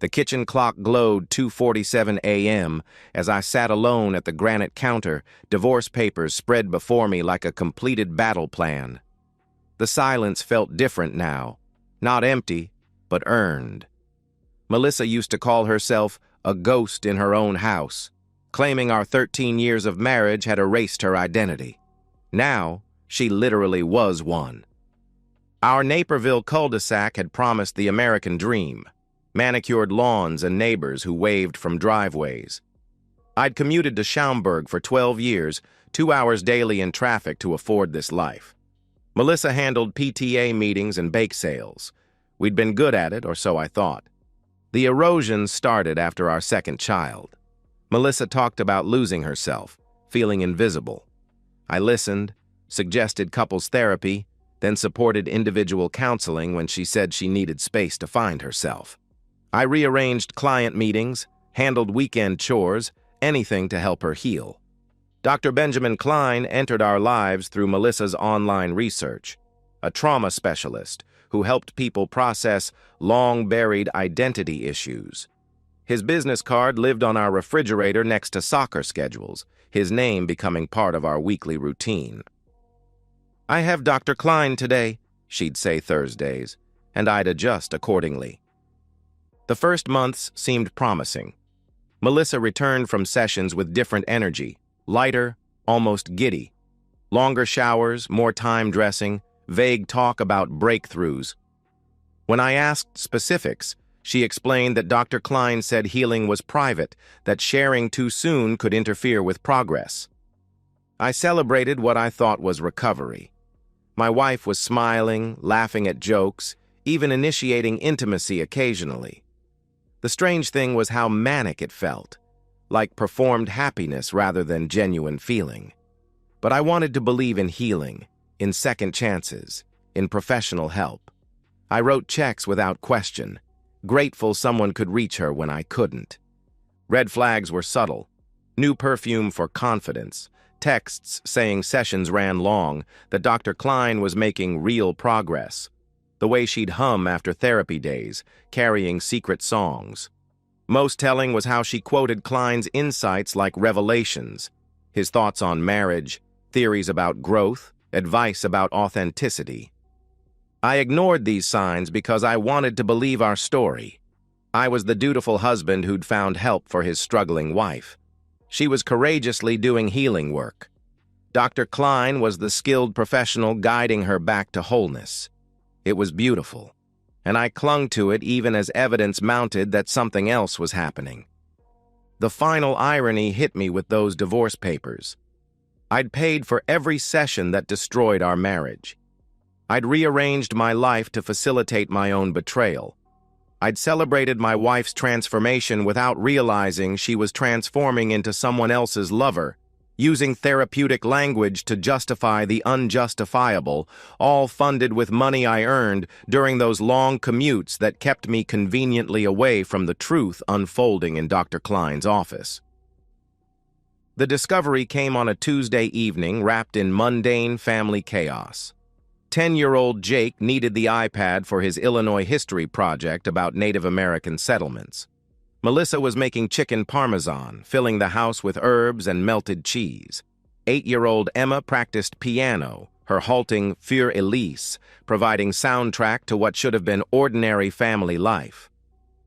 The kitchen clock glowed 2:47 a.m. as I sat alone at the granite counter, divorce papers spread before me like a completed battle plan. The silence felt different now, not empty, but earned. Melissa used to call herself a ghost in her own house, claiming our 13 years of marriage had erased her identity. Now, she literally was one. Our Naperville cul-de-sac had promised the American dream, manicured lawns and neighbors who waved from driveways. I'd commuted to Schaumburg for 12 years, 2 hours daily in traffic to afford this life. Melissa handled PTA meetings and bake sales. We'd been good at it, or so I thought. The erosion started after our second child. Melissa talked about losing herself, feeling invisible. I listened, suggested couples therapy, then supported individual counseling when she said she needed space to find herself. I rearranged client meetings, handled weekend chores, anything to help her heal. Dr. Benjamin Klein entered our lives through Melissa's online research, a trauma specialist who helped people process long-buried identity issues. His business card lived on our refrigerator next to soccer schedules, his name becoming part of our weekly routine. "I have Dr. Klein today," she'd say Thursdays, and I'd adjust accordingly. The first months seemed promising. Melissa returned from sessions with different energy, lighter, almost giddy. Longer showers, more time dressing, vague talk about breakthroughs. When I asked specifics, she explained that Dr. Klein said healing was private, that sharing too soon could interfere with progress. I celebrated what I thought was recovery. My wife was smiling, laughing at jokes, even initiating intimacy occasionally. The strange thing was how manic it felt, like performed happiness rather than genuine feeling. But I wanted to believe in healing, in second chances, in professional help. I wrote checks without question, grateful someone could reach her when I couldn't. Red flags were subtle. New perfume for confidence, texts saying sessions ran long, that Dr. Klein was making real progress. The way she'd hum after therapy days, carrying secret songs. Most telling was how she quoted Klein's insights like revelations, his thoughts on marriage, theories about growth, advice about authenticity. I ignored these signs because I wanted to believe our story. I was the dutiful husband who'd found help for his struggling wife. She was courageously doing healing work. Dr. Klein was the skilled professional guiding her back to wholeness. It was beautiful, and I clung to it even as evidence mounted that something else was happening. The final irony hit me with those divorce papers. I'd paid for every session that destroyed our marriage. I'd rearranged my life to facilitate my own betrayal. I'd celebrated my wife's transformation without realizing she was transforming into someone else's lover, using therapeutic language to justify the unjustifiable, all funded with money I earned during those long commutes that kept me conveniently away from the truth unfolding in Dr. Klein's office. The discovery came on a Tuesday evening wrapped in mundane family chaos. 10-year-old Jake needed the iPad for his Illinois history project about Native American settlements. Melissa was making chicken parmesan, filling the house with herbs and melted cheese. 8-year-old Emma practiced piano, her halting Für Elise, providing soundtrack to what should have been ordinary family life.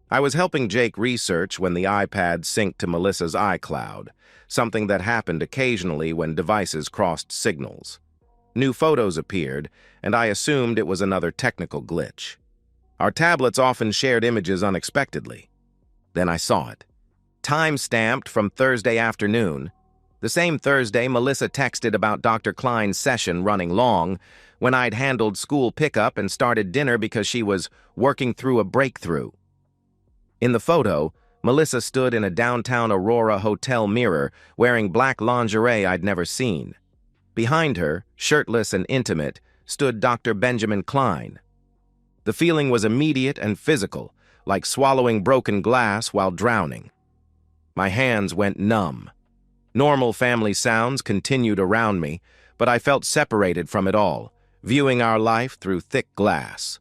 I was helping Jake research when the iPad synced to Melissa's iCloud, something that happened occasionally when devices crossed signals. New photos appeared, and I assumed it was another technical glitch. Our tablets often shared images unexpectedly. Then I saw it. Time-stamped from Thursday afternoon. The same Thursday, Melissa texted about Dr. Klein's session running long, when I'd handled school pickup and started dinner because she was working through a breakthrough. In the photo, Melissa stood in a downtown Aurora hotel mirror, wearing black lingerie I'd never seen. Behind her, shirtless and intimate, stood Dr. Benjamin Klein. The feeling was immediate and physical, like swallowing broken glass while drowning. My hands went numb. Normal family sounds continued around me, but I felt separated from it all, viewing our life through thick glass.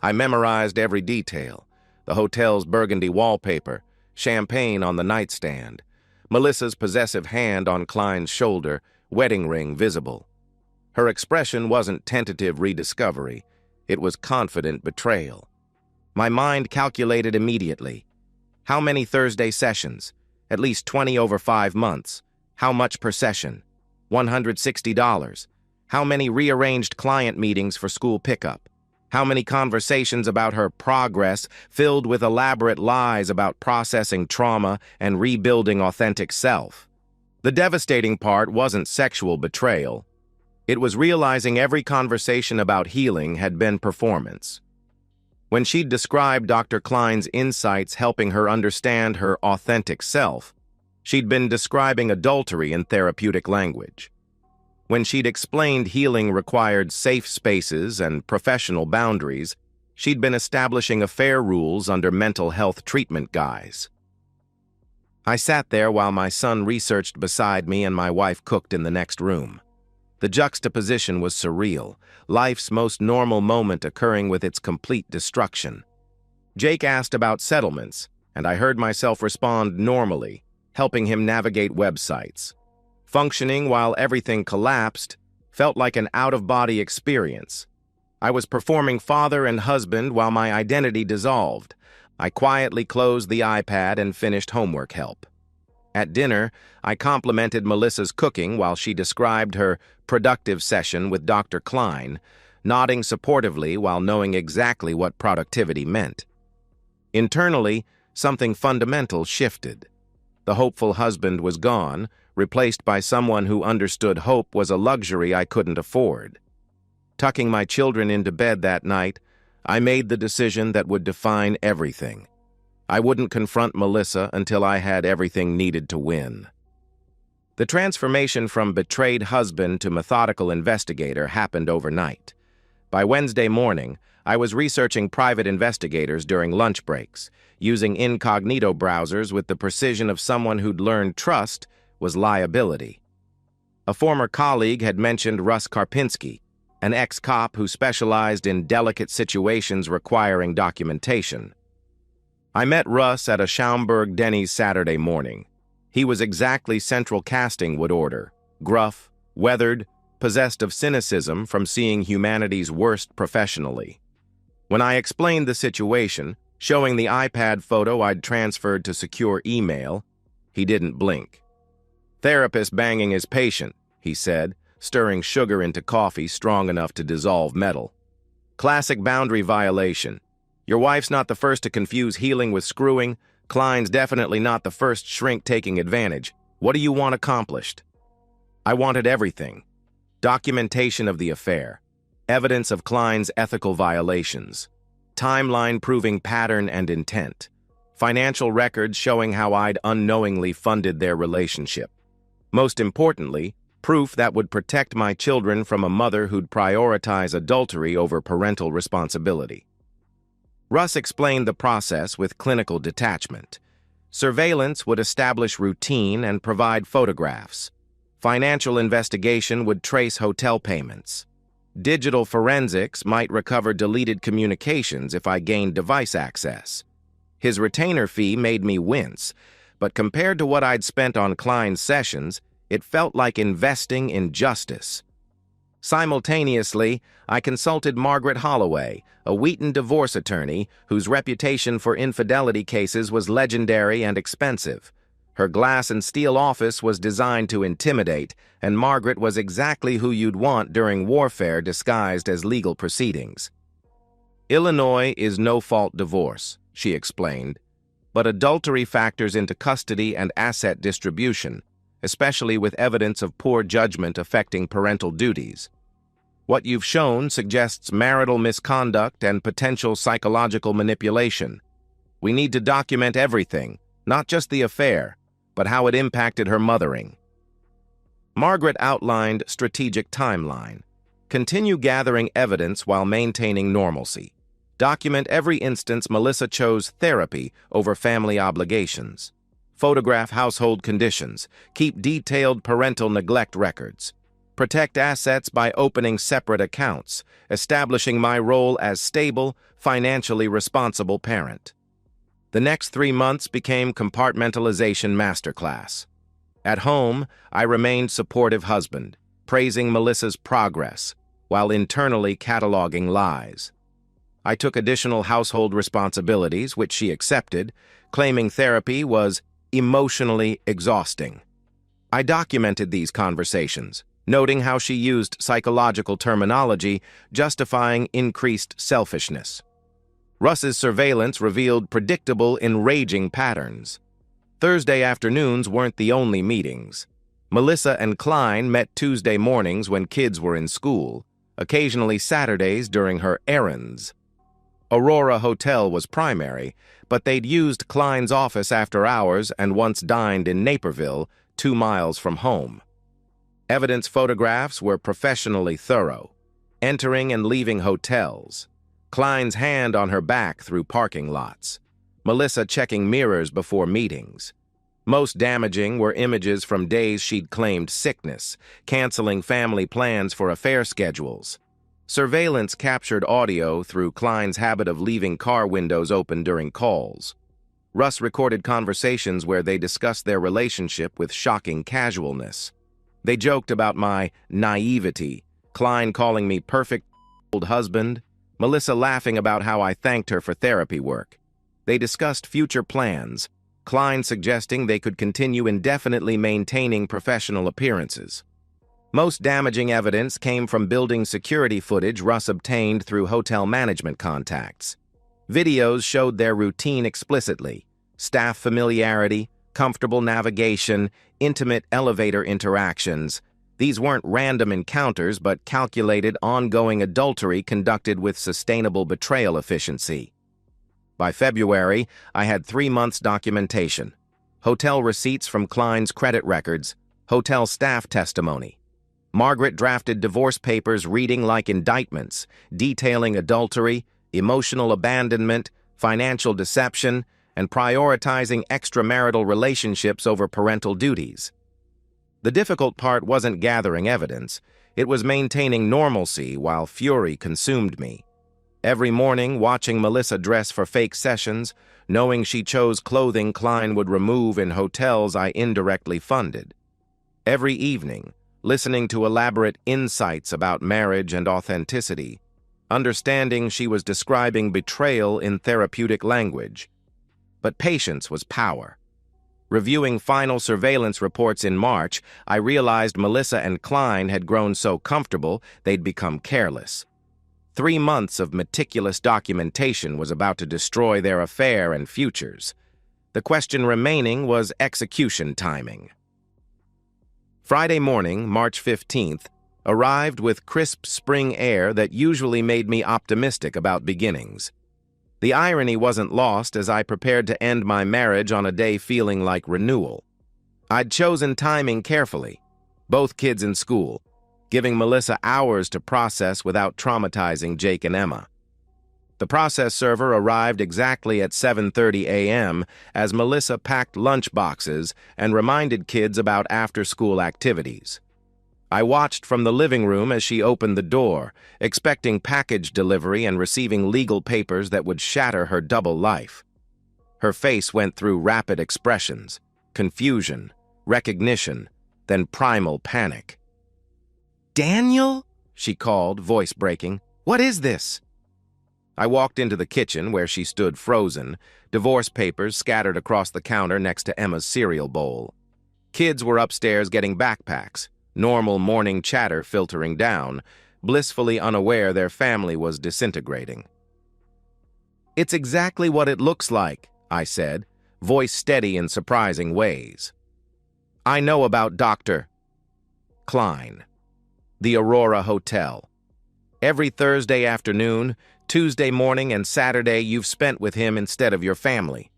I memorized every detail: the hotel's burgundy wallpaper, champagne on the nightstand, Melissa's possessive hand on Klein's shoulder, wedding ring visible. Her expression wasn't tentative rediscovery, it was confident betrayal. My mind calculated immediately. How many Thursday sessions? At least 20 over 5 months. How much per session? $160. How many rearranged client meetings for school pickup? How many conversations about her progress filled with elaborate lies about processing trauma and rebuilding authentic self? The devastating part wasn't sexual betrayal. It was realizing every conversation about healing had been performance. When she'd described Dr. Klein's insights helping her understand her authentic self, she'd been describing adultery in therapeutic language. When she'd explained healing required safe spaces and professional boundaries, she'd been establishing affair rules under mental health treatment guise. I sat there while my son researched beside me and my wife cooked in the next room. The juxtaposition was surreal, life's most normal moment occurring with its complete destruction. Jake asked about settlements, and I heard myself respond normally, helping him navigate websites. Functioning while everything collapsed felt like an out-of-body experience. I was performing father and husband while my identity dissolved. I quietly closed the iPad and finished homework help. At dinner, I complimented Melissa's cooking while she described her productive session with Dr. Klein, nodding supportively while knowing exactly what productivity meant. Internally, something fundamental shifted. The hopeful husband was gone, replaced by someone who understood hope was a luxury I couldn't afford. Tucking my children into bed that night, I made the decision that would define everything. I wouldn't confront Melissa until I had everything needed to win. The transformation from betrayed husband to methodical investigator happened overnight. By Wednesday morning, I was researching private investigators during lunch breaks, using incognito browsers with the precision of someone who'd learned trust was liability. A former colleague had mentioned Russ Karpinski, an ex-cop who specialized in delicate situations requiring documentation. I met Russ at a Schaumburg Denny's Saturday morning. He was exactly Central Casting would order, gruff, weathered, possessed of cynicism from seeing humanity's worst professionally. When I explained the situation, showing the iPad photo I'd transferred to secure email, he didn't blink. "Therapist banging his patient," he said, stirring sugar into coffee strong enough to dissolve metal. "Classic boundary violation. Your wife's not the first to confuse healing with screwing. Klein's definitely not the first shrink taking advantage. What do you want accomplished?" I wanted everything. Documentation of the affair, evidence of Klein's ethical violations, timeline proving pattern and intent, financial records showing how I'd unknowingly funded their relationship. Most importantly, proof that would protect my children from a mother who'd prioritize adultery over parental responsibility. Russ explained the process with clinical detachment. Surveillance would establish routine and provide photographs. Financial investigation would trace hotel payments. Digital forensics might recover deleted communications if I gained device access. His retainer fee made me wince, but compared to what I'd spent on Klein's sessions, it felt like investing in justice. Simultaneously, I consulted Margaret Holloway, a Wheaton divorce attorney whose reputation for infidelity cases was legendary and expensive. Her glass and steel office was designed to intimidate, and Margaret was exactly who you'd want during warfare disguised as legal proceedings. "Illinois is no-fault divorce," she explained, "but adultery factors into custody and asset distribution, especially with evidence of poor judgment affecting parental duties. What you've shown suggests marital misconduct and potential psychological manipulation. We need to document everything, not just the affair, but how it impacted her mothering." Margaret outlined strategic timeline. Continue gathering evidence while maintaining normalcy. Document every instance Melissa chose therapy over family obligations. Photograph household conditions. Keep detailed parental neglect records. Protect assets by opening separate accounts, establishing my role as stable, financially responsible parent. The next 3 months became compartmentalization masterclass. At home, I remained supportive husband, praising Melissa's progress, while internally cataloging lies. I took additional household responsibilities, which she accepted, claiming therapy was emotionally exhausting. I documented these conversations, noting how she used psychological terminology, justifying increased selfishness. Russ's surveillance revealed predictable, enraging patterns. Thursday afternoons weren't the only meetings. Melissa and Klein met Tuesday mornings when kids were in school, occasionally Saturdays during her errands. Aurora Hotel was primary, but they'd used Klein's office after hours and once dined in Naperville, 2 miles from home. Evidence photographs were professionally thorough, entering and leaving hotels, Klein's hand on her back through parking lots, Melissa checking mirrors before meetings. Most damaging were images from days she'd claimed sickness, canceling family plans for affair schedules. Surveillance captured audio through Klein's habit of leaving car windows open during calls. Russ recorded conversations where they discussed their relationship with shocking casualness. They joked about my naivety, Klein calling me perfect old husband, Melissa laughing about how I thanked her for therapy work. They discussed future plans, Klein suggesting they could continue indefinitely maintaining professional appearances. Most damaging evidence came from building security footage Russ obtained through hotel management contacts. Videos showed their routine explicitly: staff familiarity, comfortable navigation, intimate elevator interactions. These weren't random encounters, but calculated, ongoing adultery conducted with sustainable betrayal efficiency. By February, I had 3 months documentation: hotel receipts from Klein's credit records, hotel staff testimony. Margaret drafted divorce papers reading like indictments, detailing adultery, emotional abandonment, financial deception, and prioritizing extramarital relationships over parental duties. The difficult part wasn't gathering evidence, it was maintaining normalcy while fury consumed me. Every morning, watching Melissa dress for fake sessions, knowing she chose clothing Klein would remove in hotels I indirectly funded. Every evening, listening to elaborate insights about marriage and authenticity, understanding she was describing betrayal in therapeutic language. But patience was power. Reviewing final surveillance reports in March, I realized Melissa and Klein had grown so comfortable they'd become careless. 3 months of meticulous documentation was about to destroy their affair and futures. The question remaining was execution timing. Friday morning, March 15th, arrived with crisp spring air that usually made me optimistic about beginnings. The irony wasn't lost as I prepared to end my marriage on a day feeling like renewal. I'd chosen timing carefully, both kids in school, giving Melissa hours to process without traumatizing Jake and Emma. The process server arrived exactly at 7:30 a.m. as Melissa packed lunch boxes and reminded kids about after-school activities. I watched from the living room as she opened the door, expecting package delivery and receiving legal papers that would shatter her double life. Her face went through rapid expressions: confusion, recognition, then primal panic. "Daniel?" she called, voice breaking. "What is this?" I walked into the kitchen where she stood frozen, divorce papers scattered across the counter next to Emma's cereal bowl. Kids were upstairs getting backpacks, normal morning chatter filtering down, blissfully unaware their family was disintegrating. "It's exactly what it looks like," I said, voice steady in surprising ways. "I know about Dr. Klein. The Aurora Hotel. Every Thursday afternoon, Tuesday morning, and Saturday you've spent with him instead of your family."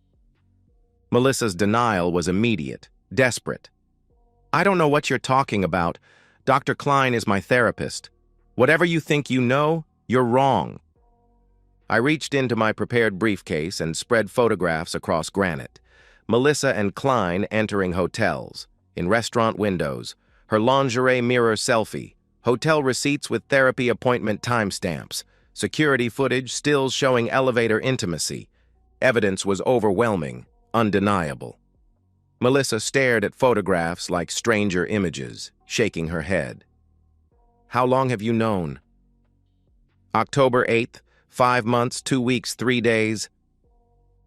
Melissa's denial was immediate, desperate. "I don't know what you're talking about. Dr. Klein is my therapist. Whatever you think you know, you're wrong." I reached into my prepared briefcase and spread photographs across granite. Melissa and Klein entering hotels, in restaurant windows, her lingerie mirror selfie, hotel receipts with therapy appointment timestamps, security footage, stills showing elevator intimacy. Evidence was overwhelming, undeniable. Melissa stared at photographs like stranger images, shaking her head. How long have you known? October 8th, 5 months, 2 weeks, 3 days.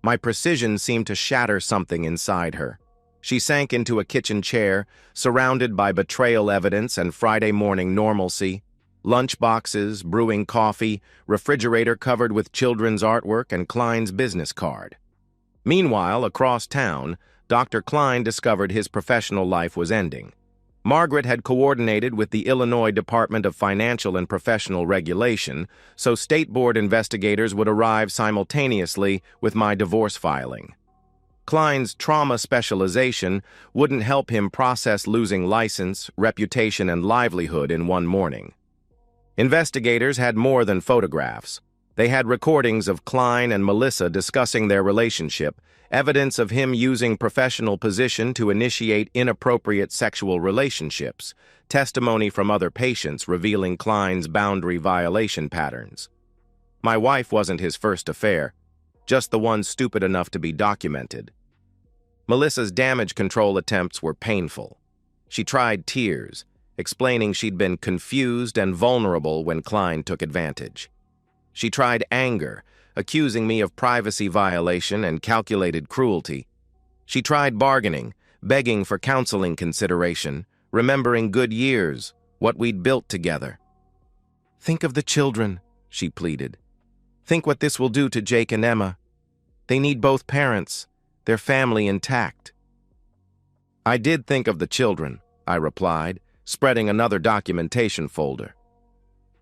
My precision seemed to shatter something inside her. She sank into a kitchen chair, surrounded by betrayal evidence and Friday morning normalcy, lunch boxes, brewing coffee, refrigerator covered with children's artwork and Klein's business card. Meanwhile, across town, Dr. Klein discovered his professional life was ending. Margaret had coordinated with the Illinois Department of Financial and Professional Regulation, so state board investigators would arrive simultaneously with my divorce filing. Klein's trauma specialization wouldn't help him process losing license, reputation, and livelihood in one morning. Investigators had more than photographs. They had recordings of Klein and Melissa discussing their relationship, evidence of him using professional position to initiate inappropriate sexual relationships, testimony from other patients revealing Klein's boundary violation patterns. My wife wasn't his first affair, just the one stupid enough to be documented. Melissa's damage control attempts were painful. She tried tears, explaining she'd been confused and vulnerable when Klein took advantage. She tried anger, accusing me of privacy violation and calculated cruelty. She tried bargaining, begging for counseling consideration, remembering good years, what we'd built together. Think of the children, she pleaded. Think what this will do to Jake and Emma. They need both parents, their family intact. I did think of the children, I replied, spreading another documentation folder.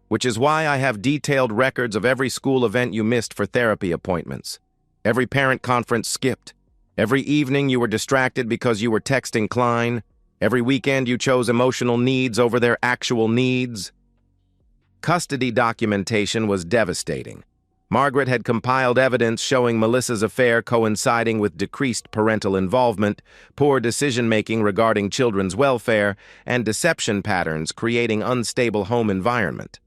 Which is why I have detailed records of every school event you missed for therapy appointments, every parent conference skipped, every evening you were distracted because you were texting Klein, every weekend you chose emotional needs over their actual needs. Custody documentation was devastating. Margaret had compiled evidence showing Melissa's affair coinciding with decreased parental involvement, poor decision-making regarding children's welfare, and deception patterns creating unstable home environment.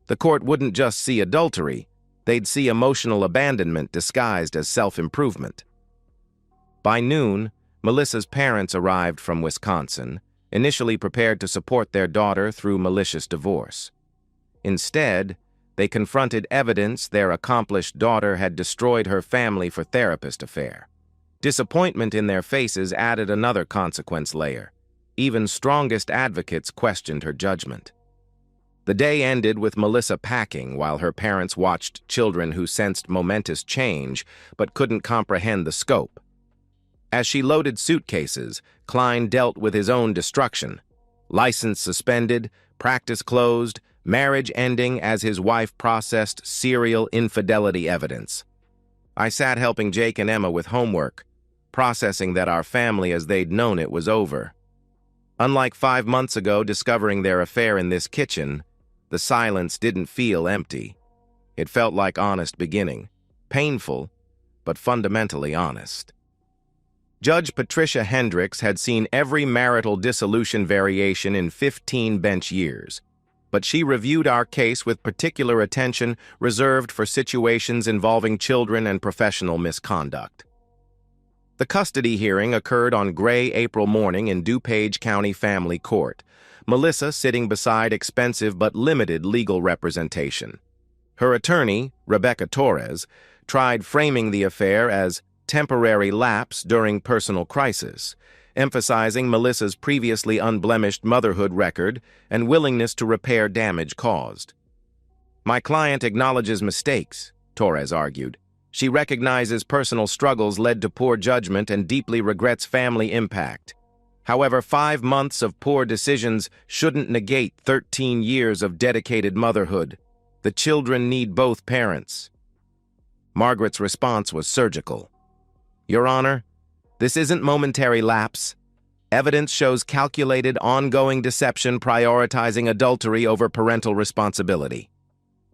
The court wouldn't just see adultery, they'd see emotional abandonment disguised as self-improvement. By noon, Melissa's parents arrived from Wisconsin, initially prepared to support their daughter through malicious divorce. Instead, they confronted evidence their accomplished daughter had destroyed her family for therapist affair. Disappointment in their faces added another consequence layer. Even strongest advocates questioned her judgment. The day ended with Melissa packing while her parents watched children who sensed momentous change but couldn't comprehend the scope. As she loaded suitcases, Klein dealt with his own destruction. License suspended, practice closed, marriage ending as his wife processed serial infidelity evidence. I sat helping Jake and Emma with homework, processing that our family as they'd known it was over. Unlike 5 months ago discovering their affair in this kitchen, the silence didn't feel empty. It felt like honest beginning, painful, but fundamentally honest. Judge Patricia Hendricks had seen every marital dissolution variation in 15 bench years, but she reviewed our case with particular attention reserved for situations involving children and professional misconduct. The custody hearing occurred on gray April morning in DuPage County Family Court, Melissa sitting beside expensive but limited legal representation. Her attorney, Rebecca Torres, tried framing the affair as temporary lapse during personal crisis, emphasizing Melissa's previously unblemished motherhood record and willingness to repair damage caused. My client acknowledges mistakes, Torres argued. She recognizes personal struggles led to poor judgment and deeply regrets family impact. However, 5 months of poor decisions shouldn't negate 13 years of dedicated motherhood. The children need both parents. Margaret's response was surgical. Your Honor, this isn't momentary lapse. Evidence shows calculated, ongoing deception prioritizing adultery over parental responsibility.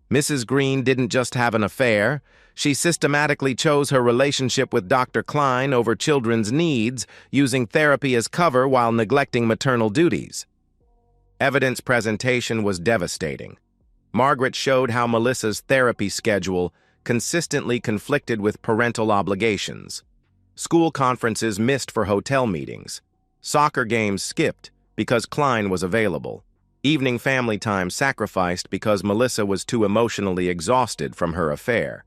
Mrs. Green didn't just have an affair. She systematically chose her relationship with Dr. Klein over children's needs, using therapy as cover while neglecting maternal duties. Evidence presentation was devastating. Margaret showed how Melissa's therapy schedule, consistently conflicted with parental obligations. School conferences missed for hotel meetings. Soccer games skipped because Klein was available. Evening family time sacrificed because Melissa was too emotionally exhausted from her affair.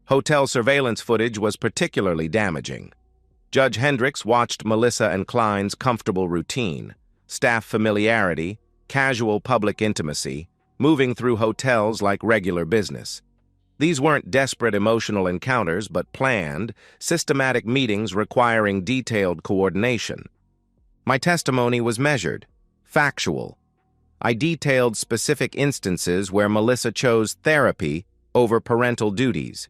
Hotel surveillance footage was particularly damaging. Judge Hendricks watched Melissa and Klein's comfortable routine, staff familiarity, casual public intimacy, moving through hotels like regular business. These weren't desperate emotional encounters, but planned, systematic meetings requiring detailed coordination. My testimony was measured, factual. I detailed specific instances where Melissa chose therapy over parental duties,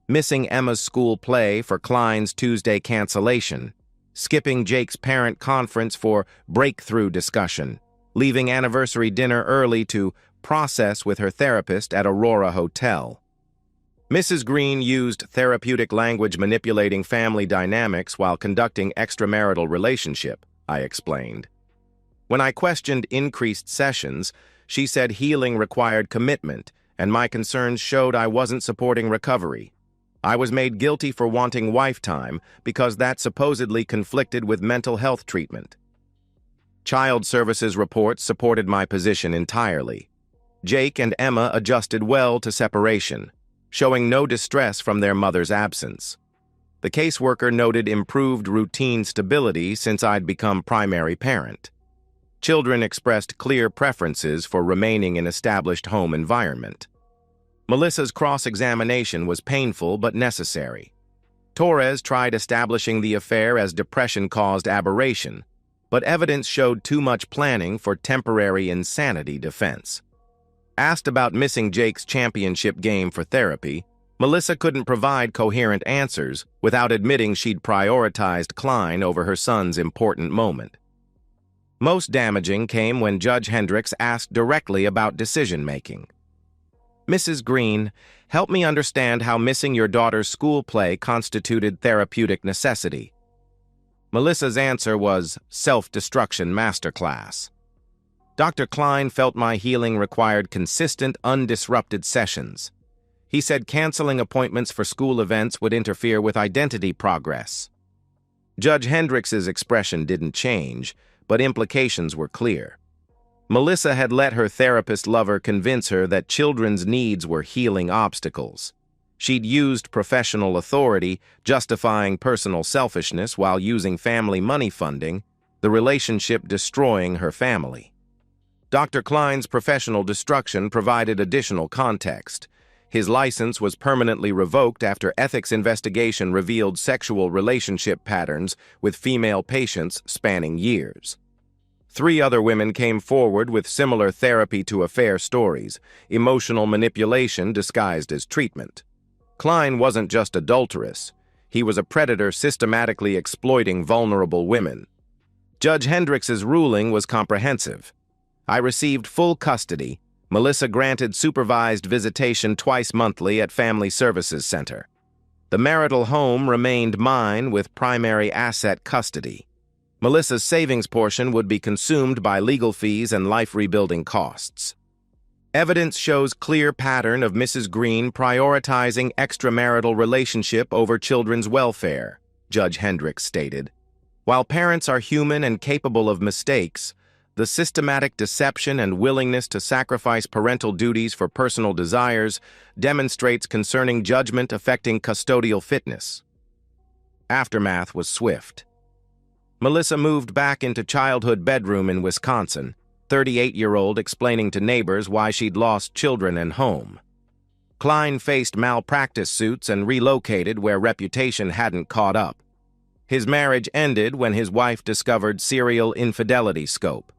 missing Emma's school play for Klein's Tuesday cancellation, skipping Jake's parent conference for breakthrough discussion, leaving anniversary dinner early to process with her therapist at Aurora Hotel. Mrs. Green used therapeutic language manipulating family dynamics while conducting extramarital relationship, I explained. When I questioned increased sessions, she said healing required commitment, and my concerns showed I wasn't supporting recovery. I was made guilty for wanting wife time because that supposedly conflicted with mental health treatment. Child Services reports supported my position entirely. Jake and Emma adjusted well to separation, showing no distress from their mother's absence. The caseworker noted improved routine stability since I'd become primary parent. Children expressed clear preferences for remaining in established home environment. Melissa's cross-examination was painful but necessary. Torres tried establishing the affair as depression-caused aberration, but evidence showed too much planning for temporary insanity defense. Asked about missing Jake's championship game for therapy, Melissa couldn't provide coherent answers without admitting she'd prioritized Klein over her son's important moment. Most damaging came when Judge Hendricks asked directly about decision-making. Mrs. Green, help me understand how missing your daughter's school play constituted therapeutic necessity. Melissa's answer was self-destruction masterclass. Dr. Klein felt my healing required consistent, undisrupted sessions. He said canceling appointments for school events would interfere with identity progress. Judge Hendricks's expression didn't change, but implications were clear. Melissa had let her therapist lover convince her that children's needs were healing obstacles. She'd used professional authority, justifying personal selfishness while using family money funding, the relationship destroying her family. Dr. Klein's professional destruction provided additional context. His license was permanently revoked after ethics investigation revealed sexual relationship patterns with female patients spanning years. 3 other women came forward with similar therapy-to-affair stories, emotional manipulation disguised as treatment. Klein wasn't just adulterous. He was a predator systematically exploiting vulnerable women. Judge Hendricks's ruling was comprehensive. I received full custody. Melissa granted supervised visitation twice monthly at Family Services Center. The marital home remained mine with primary asset custody. Melissa's savings portion would be consumed by legal fees and life-rebuilding costs. Evidence shows clear pattern of Mrs. Green prioritizing extramarital relationship over children's welfare, Judge Hendricks stated. While parents are human and capable of mistakes, the systematic deception and willingness to sacrifice parental duties for personal desires demonstrates concerning judgment affecting custodial fitness. Aftermath was swift. Melissa moved back into childhood bedroom in Wisconsin, 38-year-old explaining to neighbors why she'd lost children and home. Klein faced malpractice suits and relocated where reputation hadn't caught up. His marriage ended when his wife discovered serial infidelity scope.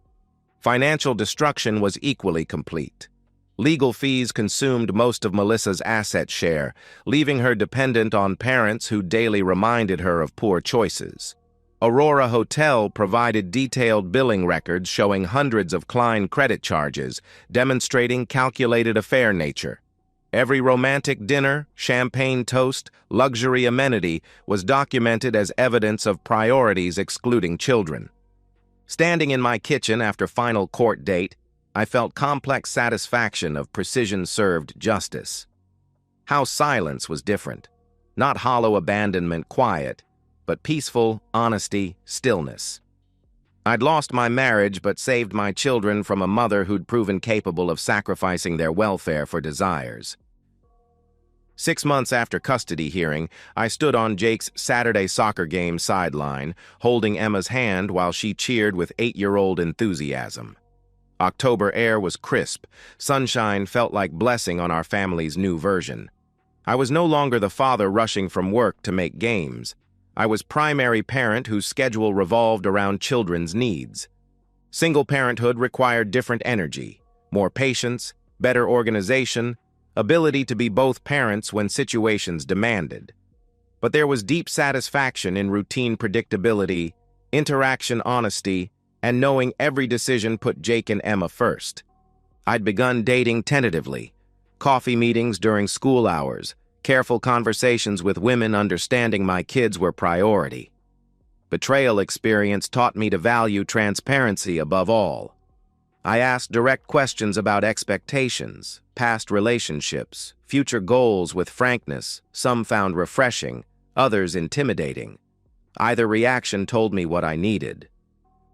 Financial destruction was equally complete. Legal fees consumed most of Melissa's asset share, leaving her dependent on parents who daily reminded her of poor choices. Aurora Hotel provided detailed billing records showing hundreds of Klein credit charges, demonstrating calculated affair nature. Every romantic dinner, champagne toast, luxury amenity was documented as evidence of priorities excluding children. Standing in my kitchen after final court date, I felt complex satisfaction of precision-served justice. House silence was different. Not hollow abandonment, quiet, but peaceful honesty, stillness. I'd lost my marriage but saved my children from a mother who'd proven capable of sacrificing their welfare for desires. 6 months after custody hearing, I stood on Jake's Saturday soccer game sideline, holding Emma's hand while she cheered with 8-year-old enthusiasm. October air was crisp. Sunshine felt like blessing on our family's new version. I was no longer the father rushing from work to make games. I was primary parent whose schedule revolved around children's needs. Single parenthood required different energy, more patience, better organization, ability to be both parents when situations demanded. But there was deep satisfaction in routine predictability, interaction honesty, and knowing every decision put Jake and Emma first. I'd begun dating tentatively, coffee meetings during school hours, careful conversations with women understanding my kids were priority. Betrayal experience taught me to value transparency above all. I asked direct questions about expectations, past relationships, future goals with frankness. Some found refreshing, others intimidating. Either reaction told me what I needed.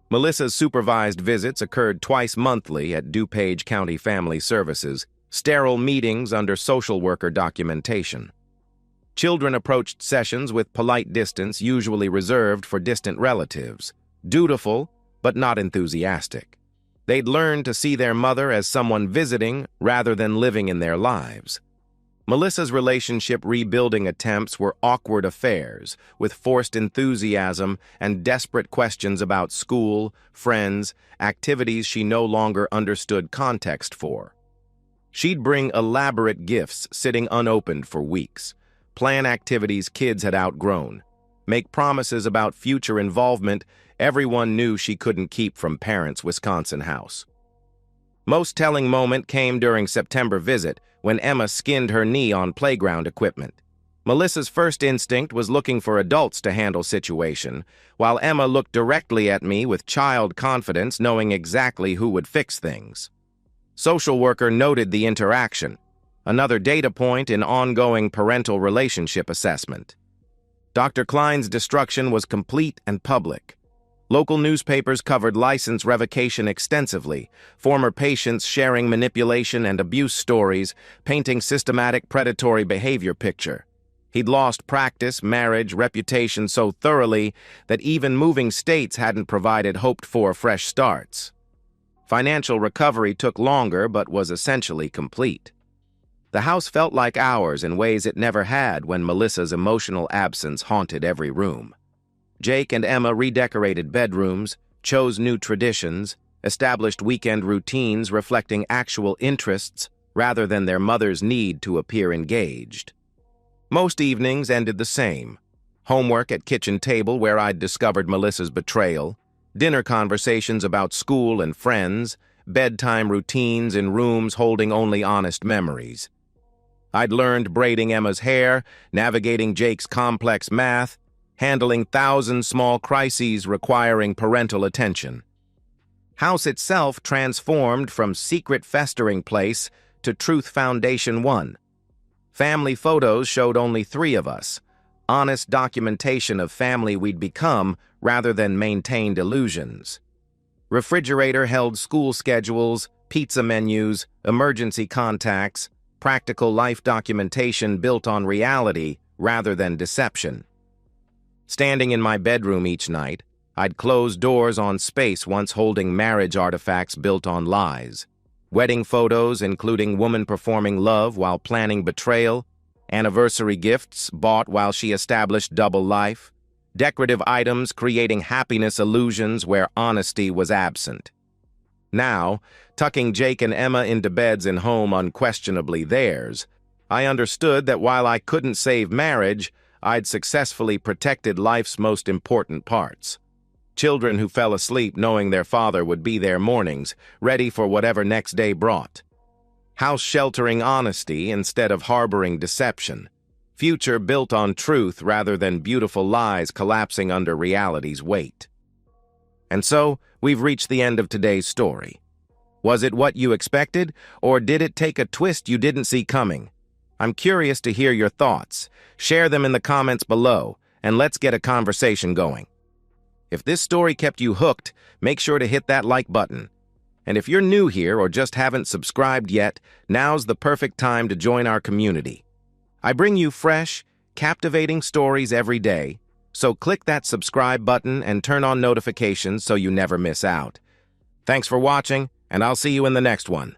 Melissa's supervised visits occurred twice monthly at DuPage County Family Services, sterile meetings under social worker documentation. Children approached sessions with polite distance, usually reserved for distant relatives, dutiful but not enthusiastic. They'd learned to see their mother as someone visiting rather than living in their lives. Melissa's relationship rebuilding attempts were awkward affairs, with forced enthusiasm and desperate questions about school, friends, activities she no longer understood context for. She'd bring elaborate gifts sitting unopened for weeks, plan activities kids had outgrown, make promises about future involvement everyone knew she couldn't keep from parents' Wisconsin house. Most telling moment came during September visit when Emma skinned her knee on playground equipment. Melissa's first instinct was looking for adults to handle situation, while Emma looked directly at me with child confidence, knowing exactly who would fix things. Social worker noted the interaction, another data point in ongoing parental relationship assessment. Dr. Klein's destruction was complete and public. Local newspapers covered license revocation extensively, former patients sharing manipulation and abuse stories, painting systematic predatory behavior picture. He'd lost practice, marriage, reputation so thoroughly that even moving states hadn't provided hoped-for fresh starts. Financial recovery took longer but was essentially complete. The house felt like ours in ways it never had when Melissa's emotional absence haunted every room. Jake and Emma redecorated bedrooms, chose new traditions, established weekend routines reflecting actual interests rather than their mother's need to appear engaged. Most evenings ended the same. Homework at kitchen table where I'd discovered Melissa's betrayal, dinner conversations about school and friends, bedtime routines in rooms holding only honest memories. I'd learned braiding Emma's hair, navigating Jake's complex math, handling 1,000 small crises requiring parental attention. House itself transformed from secret festering place to Truth Foundation 1. Family photos showed only 3 of us, honest documentation of family we'd become rather than maintained illusions. Refrigerator held school schedules, pizza menus, emergency contacts, practical life documentation built on reality rather than deception. Standing in my bedroom each night, I'd close doors on space once holding marriage artifacts built on lies. Wedding photos including woman performing love while planning betrayal, anniversary gifts bought while she established double life, decorative items creating happiness illusions where honesty was absent. Now, tucking Jake and Emma into beds in home unquestionably theirs, I understood that while I couldn't save marriage, I'd successfully protected life's most important parts. Children who fell asleep knowing their father would be there mornings, ready for whatever next day brought. House sheltering honesty instead of harboring deception. Future built on truth rather than beautiful lies collapsing under reality's weight. And so, we've reached the end of today's story. Was it what you expected, or did it take a twist you didn't see coming? I'm curious to hear your thoughts. Share them in the comments below, and let's get a conversation going. If this story kept you hooked, make sure to hit that like button. And if you're new here or just haven't subscribed yet, now's the perfect time to join our community. I bring you fresh, captivating stories every day, so click that subscribe button and turn on notifications so you never miss out. Thanks for watching, and I'll see you in the next one.